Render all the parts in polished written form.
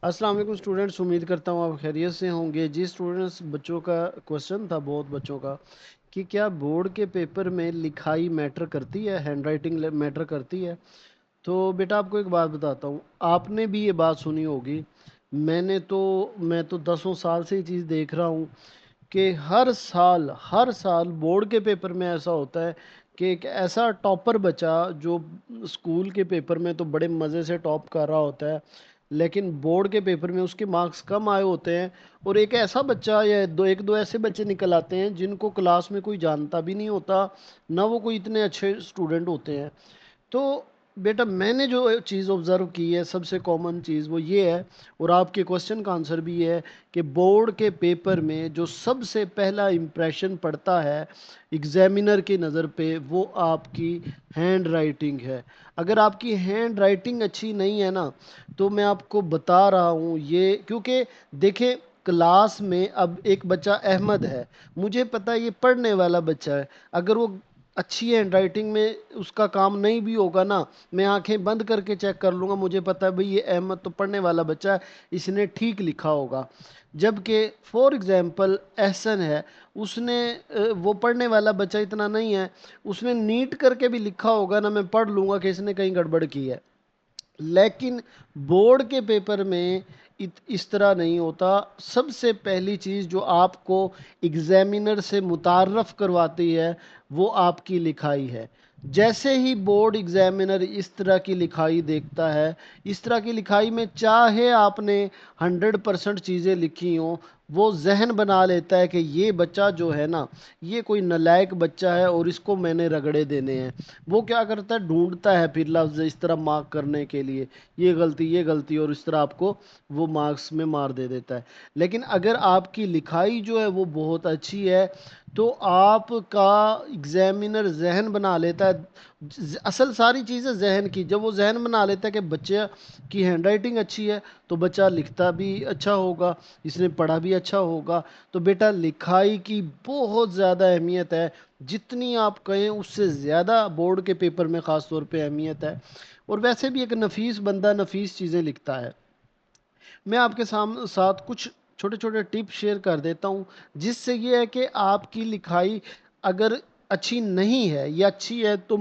अस्सलाम वालेकुम स्टूडेंट्स, उम्मीद करता हूँ आप खैरियत से होंगे। जी स्टूडेंट्स, बच्चों का क्वेश्चन था, बहुत बच्चों का, कि क्या बोर्ड के पेपर में लिखाई मैटर करती है, हैंड राइटिंग मैटर करती है। तो बेटा आपको एक बात बताता हूँ, आपने भी ये बात सुनी होगी। मैं तो दसों साल से ये चीज़ देख रहा हूँ कि हर साल बोर्ड के पेपर में ऐसा होता है कि एक ऐसा टॉपर बच्चा जो स्कूल के पेपर में तो बड़े मज़े से टॉप कर रहा होता है, लेकिन बोर्ड के पेपर में उसके मार्क्स कम आए होते हैं। और एक ऐसा बच्चा या एक दो ऐसे बच्चे निकल आते हैं जिनको क्लास में कोई जानता भी नहीं होता, ना वो कोई इतने अच्छे स्टूडेंट होते हैं। तो बेटा मैंने जो चीज़ ऑब्ज़र्व की है, सबसे कॉमन चीज़ वो ये है, और आपके क्वेश्चन का आंसर भी ये है, कि बोर्ड के पेपर में जो सबसे पहला इम्प्रेशन पड़ता है एग्जामिनर की नज़र पे, वो आपकी हैंड राइटिंग है। अगर आपकी हैंड राइटिंग अच्छी नहीं है ना, तो मैं आपको बता रहा हूँ ये, क्योंकि देखें, क्लास में अब एक बच्चा अहमद है, मुझे पता है ये पढ़ने वाला बच्चा है। अगर वो अच्छी हैंड राइटिंग में उसका काम नहीं भी होगा ना, मैं आंखें बंद करके चेक कर लूँगा, मुझे पता है भाई ये अहमद तो पढ़ने वाला बच्चा है, इसने ठीक लिखा होगा। जबकि फॉर एग्जांपल एहसन है, उसने वो पढ़ने वाला बच्चा इतना नहीं है, उसने नीट करके भी लिखा होगा ना, मैं पढ़ लूँगा कि इसने कहीं गड़बड़ की है। लेकिन बोर्ड के पेपर में इस तरह नहीं होता। सबसे पहली चीज़ जो आपको एग्जामिनर से मुतारफ़ करवाती है, वो आपकी लिखाई है। जैसे ही बोर्ड एग्जामिनर इस तरह की लिखाई देखता है, इस तरह की लिखाई में चाहे आपने 100% चीज़ें लिखी हों, वो जहन बना लेता है कि ये बच्चा जो है ना, ये कोई नालायक बच्चा है और इसको मैंने रगड़े देने हैं। वो क्या करता है, ढूंढता है फिर लफ्ज़ इस तरह मार्क करने के लिए, ये गलती, और इस तरह आपको वो मार्क्स में मार दे देता है। लेकिन अगर आपकी लिखाई जो है वो बहुत अच्छी है, तो आपका एग्जामिनर जहन बना लेता है। असल सारी चीज़ें जहन की, जब वो जहन बना लेता है कि बच्चे की हैंड राइटिंग अच्छी है, तो बच्चा लिखता भी अच्छा होगा, इसने पढ़ा भी अच्छा होगा। तो बेटा लिखाई की बहुत ज़्यादा अहमियत है, जितनी आप कहें उससे ज़्यादा बोर्ड के पेपर में ख़ास तौर पे अहमियत है। और वैसे भी एक नफीस बंदा नफीस चीज़ें लिखता है। मैं आपके साथ कुछ छोटे छोटे टिप शेयर कर देता हूँ, जिससे ये है कि आपकी लिखाई अगर अच्छी नहीं है या अच्छी है तो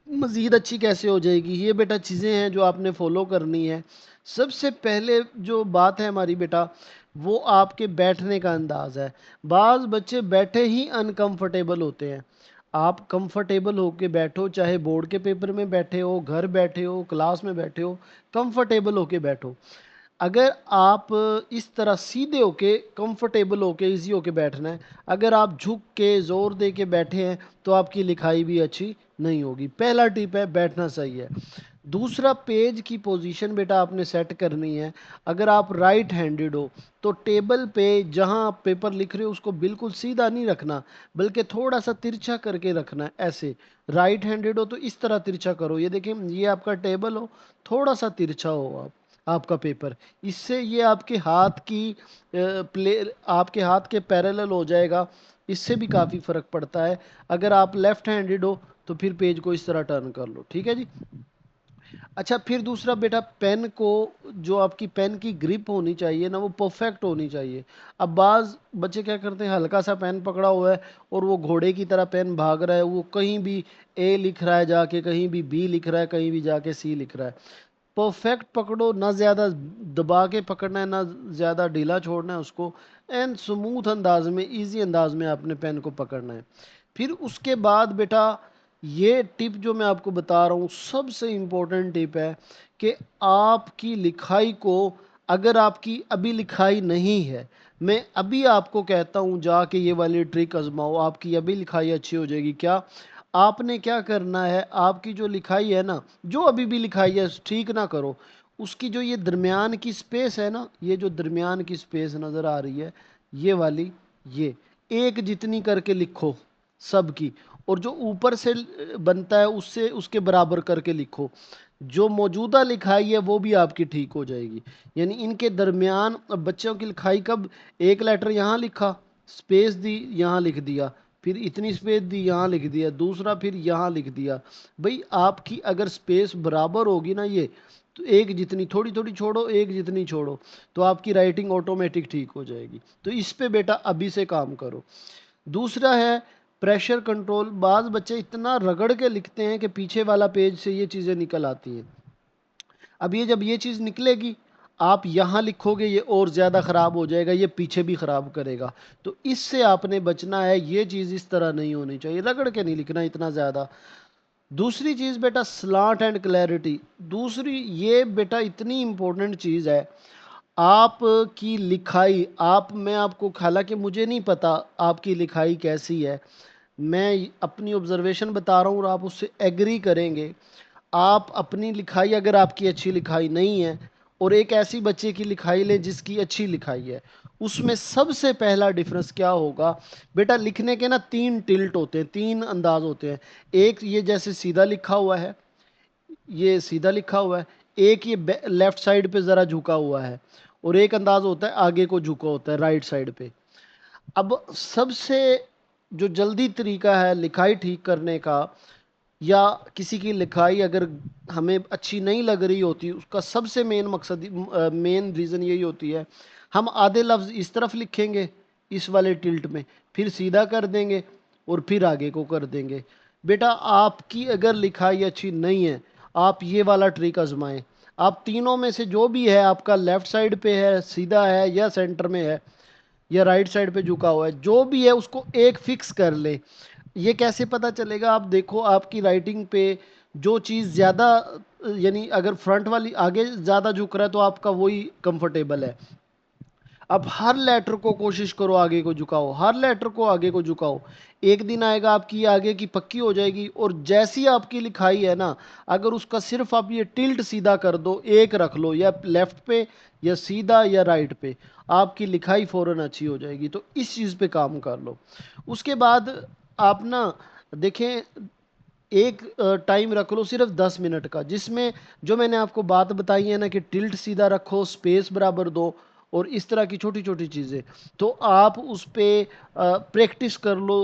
मज़ीद अच्छी कैसे हो जाएगी। ये बेटा चीज़ें हैं जो आपने फॉलो करनी है। सबसे पहले जो बात है हमारी बेटा, वो आपके बैठने का अंदाज़ है। बाज़ बच्चे बैठे ही अनकंफर्टेबल होते हैं। आप कंफर्टेबल होके बैठो, चाहे बोर्ड के पेपर में बैठे हो, घर बैठे हो, क्लास में बैठे हो, कंफर्टेबल होके बैठो। अगर आप इस तरह सीधे होके कंफर्टेबल होके इजी होके बैठना है, अगर आप झुक के ज़ोर दे के बैठे हैं, तो आपकी लिखाई भी अच्छी नहीं होगी। पहला टिप है, बैठना सही है। दूसरा, पेज की पोजीशन बेटा आपने सेट करनी है। अगर आप राइट हैंडेड हो, तो टेबल पे जहां आप पेपर लिख रहे हो उसको बिल्कुल सीधा नहीं रखना, बल्कि थोड़ा सा तिरछा करके रखना है। ऐसे राइट हैंडेड हो तो इस तरह तिरछा करो, ये देखिए ये आपका टेबल हो, थोड़ा सा तिरछा हो आपका पेपर। इससे ये आपके हाथ की प्ले आपके हाथ के पैरेलल हो जाएगा। इससे भी काफ़ी फ़र्क पड़ता है। अगर आप लेफ्ट हैंडेड हो, तो फिर पेज को इस तरह टर्न कर लो, ठीक है जी। अच्छा, फिर दूसरा बेटा, पेन को, जो आपकी पेन की ग्रिप होनी चाहिए ना, वो परफेक्ट होनी चाहिए। अब बाज बच्चे क्या करते हैं, हल्का सा पेन पकड़ा हुआ है और वो घोड़े की तरह पेन भाग रहा है, वो कहीं भी ए लिख रहा है जाके, कहीं भी बी लिख रहा है, कहीं भी जाके सी लिख रहा है। परफेक्ट पकड़ो, ना ज़्यादा दबा के पकड़ना है, ना ज़्यादा ढीला छोड़ना है उसको। एंड स्मूथ अंदाज में, इजी अंदाज में आपने पेन को पकड़ना है। फिर उसके बाद बेटा, ये टिप जो मैं आपको बता रहा हूँ सबसे इम्पोर्टेंट टिप है, कि आपकी लिखाई को, अगर आपकी अभी लिखाई नहीं है, मैं अभी आपको कहता हूँ जाके ये वाली ट्रिक आजमाओ, आपकी अभी लिखाई अच्छी हो जाएगी। क्या आपने क्या करना है, आपकी जो लिखाई है ना, जो अभी भी लिखाई है ठीक ना करो, उसकी जो ये दरमियान की स्पेस है ना, ये जो दरमियान की स्पेस नज़र आ रही है, ये वाली, ये एक जितनी करके लिखो सबकी, और जो ऊपर से बनता है उससे उसके बराबर करके लिखो। जो मौजूदा लिखाई है वो भी आपकी ठीक हो जाएगी। यानी इनके दरमियान, अब बच्चों की लिखाई कब, एक लेटर यहाँ लिखा, स्पेस दी, यहाँ लिख दिया, پھر اتنی اسپیس دی یہاں لکھ دیا، دوسرا پھر یہاں لکھ دیا. بھئی آپ کی اگر اسپیس برابر ہوگی نا، یہ تو ایک جتنی تھوڑی تھوڑی چھوڑو، ایک جتنی چھوڑو، تو آپ کی رائٹنگ آٹومیٹک ٹھیک ہو جائے گی. تو اس پہ بیٹا ابھی سے کام کرو. دوسرا ہے پریشر کنٹرول. بعض بچے اتنا رگڑ کے لکھتے ہیں کہ پیچھے والا پیج سے یہ چیزیں نکل آتی ہیں. اب یہ جب یہ چیز نکلے گی، آپ یہاں لکھو گے یہ اور زیادہ خراب ہو جائے گا، یہ پیچھے بھی خراب کرے گا. تو اس سے آپ نے بچنا ہے. یہ چیز اس طرح نہیں ہونی چاہیے، رگڑ کے نہیں لکھنا اتنا زیادہ. دوسری چیز بیٹا سلانٹ اینڈ کلیئرٹی. دوسری یہ بیٹا اتنی امپورٹنٹ چیز ہے. آپ کی لکھائی، میں آپ کو، حالانکہ مجھے نہیں پتا آپ کی لکھائی کیسی ہے، میں اپنی آبزرویشن بتا رہا ہوں اور آپ اس سے ایگری کریں گے. آپ اپنی لکھائی، اگر آپ کی اچھی لکھائی نہیں ہے اور ایک ایسی بچے کی لکھائی لیں جس کی اچھی لکھائی ہے، اس میں سب سے پہلا ڈفرنس کیا ہوگا بیٹا؟ لکھنے کے نا 3 ٹلٹ ہوتے ہیں، 3 انداز ہوتے ہیں. ایک یہ جیسے سیدھا لکھا ہوا ہے، یہ سیدھا لکھا ہوا ہے. ایک یہ لیفٹ سائڈ پہ ذرا جھکا ہوا ہے، اور ایک انداز ہوتا ہے آگے کو جھکا ہوتا ہے رائٹ سائڈ پہ. اب سب سے جو جلدی طریقہ ہے لکھائی ٹھیک کرنے کا، یا کسی کی لکھائی اگر ہمیں اچھی نہیں لگ رہی ہوتی، اس کا سب سے مین ریزن یہی ہوتی ہے، ہم آدھے لفظ اس طرف لکھیں گے اس والے ٹلٹ میں، پھر سیدھا کر دیں گے اور پھر آگے کو کر دیں گے. بیٹا آپ کی اگر لکھائی اچھی نہیں ہے، آپ یہ والا ٹرک آزمائیں. آپ تینوں میں سے جو بھی ہے، آپ کا لیفٹ سائڈ پہ ہے، سیدھا ہے، یا سینٹر میں ہے، یا رائٹ سائڈ پہ جھکا ہوا ہے، جو بھی ہے اس کو ایک فکس کر لے. یہ کیسے پتا چلے گا؟ آپ دیکھو آپ کی رائٹنگ پہ جو چیز زیادہ، یعنی اگر فرنٹ والی آگے زیادہ جھک رہا ہے تو آپ کا وہی کمفرٹیبل ہے. اب ہر لیٹر کو کوشش کرو آگے کو جھکاؤ، ہر لیٹر کو آگے کو جھکاؤ. ایک دن آئے گا آپ کی آگے کی پکی ہو جائے گی. اور جیسی آپ کی لکھائی ہے نا، اگر اس کا صرف آپ یہ ٹلٹ سیدھا کر دو، ایک رکھ لو یا لیفٹ پہ یا سیدھا یا رائٹ پہ، آپ کی لکھائی فوراً اچھی ہو جائے گی. تو اس چیز پہ کام کر لو. اس کے بعد آپ نا دیکھیں، ایک ٹائم رکھ لو صرف 10 منٹ کا، جس میں جو میں نے آپ کو بات بتائی ہے نا کہ ٹلٹ سیدھا رکھو، سپیس برابر دو، اور اس طرح کی چھوٹی چھوٹی چیزیں، تو آپ اس پہ پریکٹس کر لو.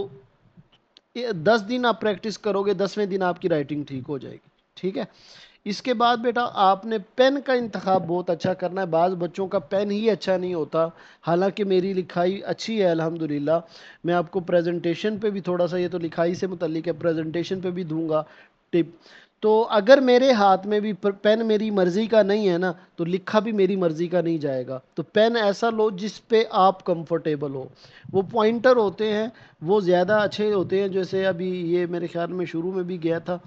10 دن آپ پریکٹس کرو گے، 10ویں دن آپ کی رائٹنگ ٹھیک ہو جائے گی. ٹھیک ہے. اس کے بعد بیٹا آپ نے پین کا انتخاب بہت اچھا کرنا ہے. بعض بچوں کا پین ہی اچھا نہیں ہوتا، حالانکہ میری لکھائی اچھی ہے الحمدللہ. میں آپ کو پریزنٹیشن پہ بھی تھوڑا سا، یہ تو لکھائی سے متعلق ہے، پریزنٹیشن پہ بھی دوں گا ٹپ. تو اگر میرے ہاتھ میں بھی پین میری مرضی کا نہیں ہے نا، تو لکھا بھی میری مرضی کا نہیں جائے گا. تو پین ایسا لو جس پہ آپ کمفرٹیبل ہو. وہ پوائنٹر ہوتے ہیں، وہ زیادہ اچھے ہوتے ہیں. جیسے ابھی یہ میرے خیال میں شروع میں بھی گیا تھا،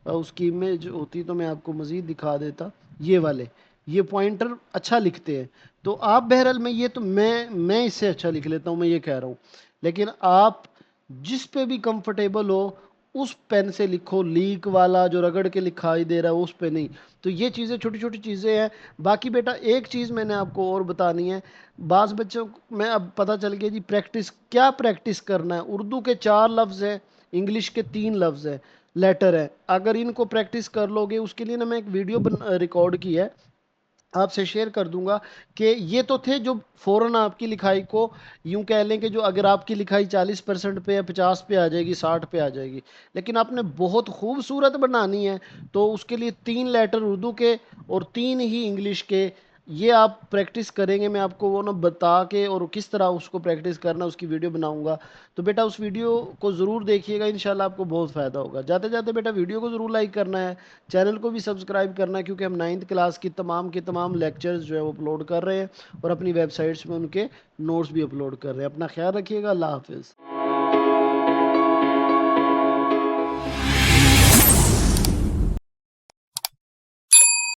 اس کی امیج ہوتی تو میں آپ کو مزید دکھا دیتا. یہ والے، یہ پوائنٹر اچھا لکھتے ہیں. تو آپ بہرحال میں اس سے اچھا لکھ لیتا ہوں، میں یہ کہہ رہا ہوں. لیکن آپ جس پہ بھی کمفرٹیبل ہو اس پین سے لکھو. لیک والا جو رگڑ کے لکھائی دے رہا ہے اس پہ نہیں. تو یہ چیزیں چھوٹی چھوٹی چیزیں ہیں. باقی بیٹا ایک چیز میں نے آپ کو اور بتانی ہے. بعض بچوں میں اب پتہ چل گیا جی پریکٹس کیا پریکٹس کرنا ہے. اردو کے 4 لفظ ہیں، انگلش کے 3 لفظ ہیں، لیٹر ہے. اگر ان کو پریکٹس کر لو گے، اس کے لیے نا میں ایک ویڈیو ریکارڈ کی ہے، آپ سے شیئر کر دوں گا. کہ یہ تو تھے جو فوراً آپ کی لکھائی کو، یوں کہہ لیں کہ جو اگر آپ کی لکھائی 40% پہ یا 50 پہ آ جائے گی، 60 پہ آ جائے گی، لیکن آپ نے بہت خوبصورت بنانی ہے تو اس کے لیے 3 لیٹر اردو کے اور 3 ہی انگلش کے، یہ آپ پریکٹس کریں گے. میں آپ کو وہ نا بتا کے اور کس طرح اس کو پریکٹس کرنا اس کی ویڈیو بناؤں گا. تو بیٹا اس ویڈیو کو ضرور دیکھیے گا، انشاءاللہ آپ کو بہت فائدہ ہوگا. جاتے جاتے بیٹا ویڈیو کو ضرور لائک کرنا ہے، چینل کو بھی سبسکرائب کرنا ہے، کیونکہ ہم 9th کلاس کی تمام لیکچرز جو ہے وہ اپلوڈ کر رہے ہیں، اور اپنی ویب سائٹس میں ان کے نوٹس بھی اپلوڈ کر رہے ہیں. اپنا خیال رکھیے گا. اللہ حافظ.